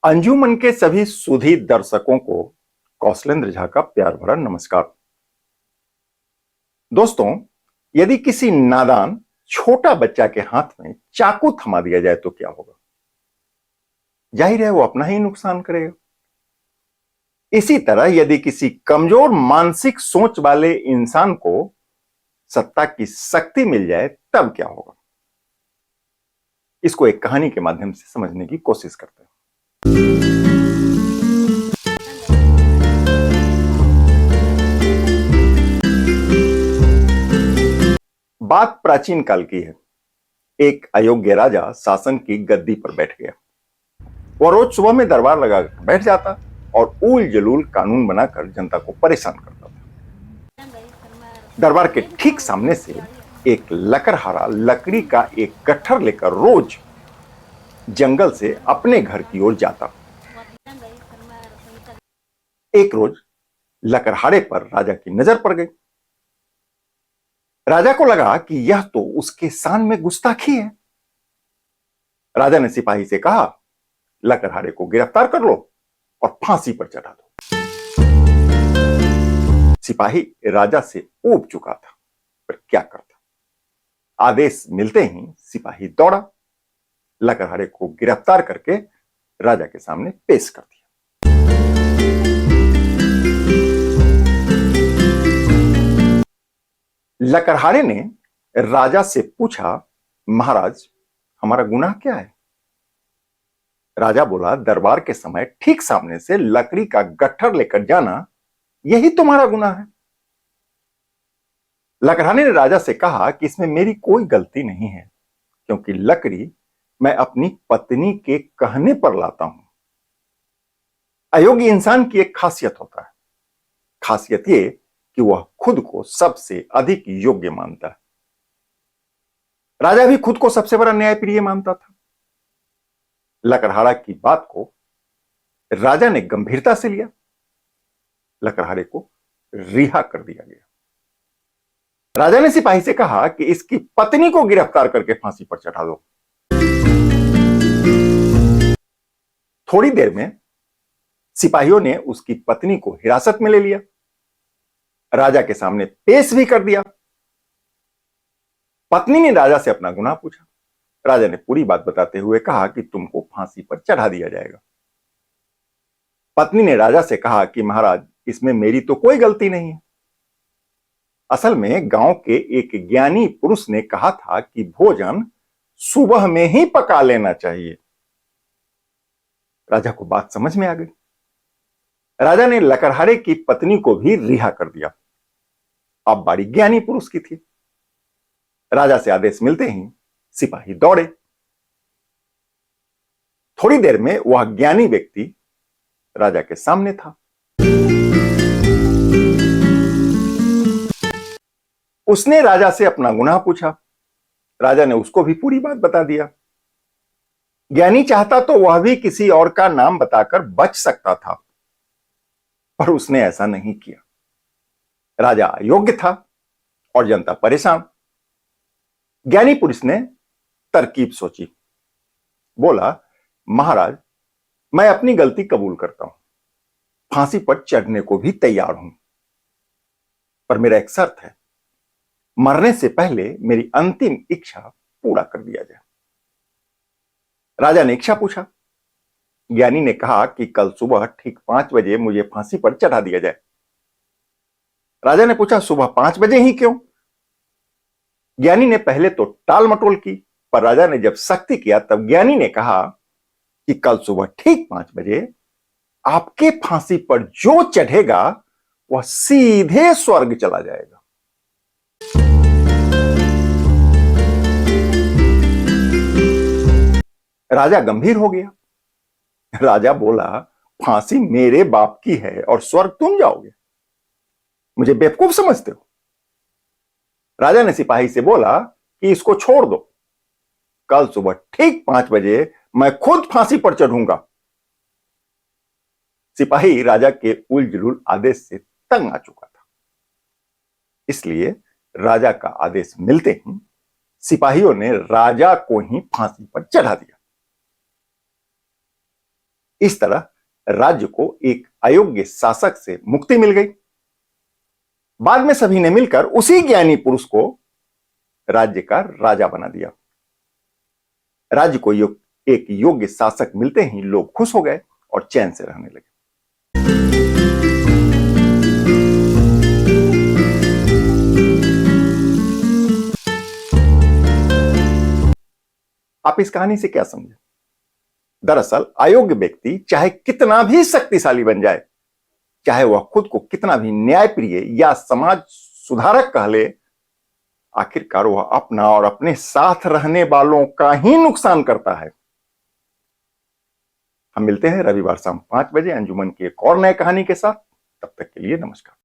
अंजुमन के सभी सुधी दर्शकों को कौशलेंद्र झा का प्यार भरा नमस्कार। दोस्तों, यदि किसी नादान छोटा बच्चा के हाथ में चाकू थमा दिया जाए तो क्या होगा? जाहिर है वो अपना ही नुकसान करेगा। इसी तरह यदि किसी कमजोर मानसिक सोच वाले इंसान को सत्ता की शक्ति मिल जाए तब क्या होगा? इसको एक कहानी के माध्यम से समझने की कोशिश करते हैं। बात प्राचीन काल की है। एक अयोग्य राजा शासन की गद्दी पर बैठ गया। वह रोज सुबह में दरबार लगाकर बैठ जाता और उल जलूल कानून बनाकर जनता को परेशान करता था। दरबार के ठीक सामने से एक लकड़हारा लकड़ी का एक गट्ठर लेकर रोज जंगल से अपने घर की ओर जाता। एक रोज लकड़हारे पर राजा की नजर पड़ गई। राजा को लगा कि यह तो उसके शान में गुस्ताखी है। राजा ने सिपाही से कहा, लकड़हारे को गिरफ्तार कर लो और फांसी पर चढ़ा दो। सिपाही राजा से ऊब चुका था, पर क्या करता? आदेश मिलते ही सिपाही दौड़ा, लकड़हारे को गिरफ्तार करके राजा के सामने पेश कर दिया। लकड़हारे ने राजा से पूछा, महाराज, हमारा गुनाह क्या है? राजा बोला, दरबार के समय ठीक सामने से लकड़ी का गट्ठर लेकर जाना, यही तुम्हारा गुनाह है। लकड़हारे ने राजा से कहा कि इसमें मेरी कोई गलती नहीं है, क्योंकि लकड़ी मैं अपनी पत्नी के कहने पर लाता हूं। अयोग्य इंसान की एक खासियत होता है, खासियत यह कि वह खुद को सबसे अधिक योग्य मानता है। राजा भी खुद को सबसे बड़ा न्यायप्रिय मानता था। लकड़हारा की बात को राजा ने गंभीरता से लिया। लकड़हारे को रिहा कर दिया गया। राजा ने सिपाही से कहा कि इसकी पत्नी को गिरफ्तार करके फांसी पर चढ़ा दो। थोड़ी देर में सिपाहियों ने उसकी पत्नी को हिरासत में ले लिया, राजा के सामने पेश भी कर दिया। पत्नी ने राजा से अपना गुनाह पूछा। राजा ने पूरी बात बताते हुए कहा कि तुमको फांसी पर चढ़ा दिया जाएगा। पत्नी ने राजा से कहा कि महाराज, इसमें मेरी तो कोई गलती नहीं है। असल में गांव के एक ज्ञानी पुरुष ने कहा था कि भोजन सुबह में ही पका लेना चाहिए। राजा को बात समझ में आ गई। राजा ने लकड़हारे की पत्नी को भी रिहा कर दिया। अब बारी ज्ञानी पुरुष की थी। राजा से आदेश मिलते ही सिपाही दौड़े। थोड़ी देर में वह ज्ञानी व्यक्ति राजा के सामने था। उसने राजा से अपना गुनाह पूछा। राजा ने उसको भी पूरी बात बता दिया। ज्ञानी चाहता तो वह भी किसी और का नाम बताकर बच सकता था, पर उसने ऐसा नहीं किया। राजा अयोग्य था और जनता परेशान। ज्ञानी पुरुष ने तरकीब सोची। बोला, महाराज, मैं अपनी गलती कबूल करता हूं, फांसी पर चढ़ने को भी तैयार हूं, पर मेरा एक शर्त है, मरने से पहले मेरी अंतिम इच्छा पूरा कर दिया जाए। राजा ने इच्छा पूछा। ज्ञानी ने कहा कि कल सुबह ठीक 5 बजे मुझे फांसी पर चढ़ा दिया जाए। राजा ने पूछा, सुबह 5 बजे ही क्यों? ज्ञानी ने पहले तो टाल मटोल की, पर राजा ने जब सख्ती किया तब ज्ञानी ने कहा कि कल सुबह ठीक 5 बजे आपके फांसी पर जो चढ़ेगा वह सीधे स्वर्ग चला जाएगा। राजा गंभीर हो गया। राजा बोला, फांसी मेरे बाप की है और स्वर्ग तुम जाओगे? मुझे बेवकूफ समझते हो? राजा ने सिपाही से बोला कि इसको छोड़ दो, कल सुबह ठीक 5 बजे मैं खुद फांसी पर चढ़ूंगा। सिपाही राजा के उलझुल आदेश से तंग आ चुका था, इसलिए राजा का आदेश मिलते ही सिपाहियों ने राजा को ही फांसी पर चढ़ा दिया। इस तरह राज्य को एक अयोग्य शासक से मुक्ति मिल गई। बाद में सभी ने मिलकर उसी ज्ञानी पुरुष को राज्य का राजा बना दिया। राज्य को एक योग्य शासक मिलते ही लोग खुश हो गए और चैन से रहने लगे। आप इस कहानी से क्या समझे? दरअसल अयोग्य व्यक्ति चाहे कितना भी शक्तिशाली बन जाए, चाहे वह खुद को कितना भी न्यायप्रिय या समाज सुधारक कह ले, आखिरकार वह अपना और अपने साथ रहने वालों का ही नुकसान करता है। हम मिलते हैं रविवार शाम 5 बजे अंजुमन की एक और नई कहानी के साथ। तब तक के लिए नमस्कार।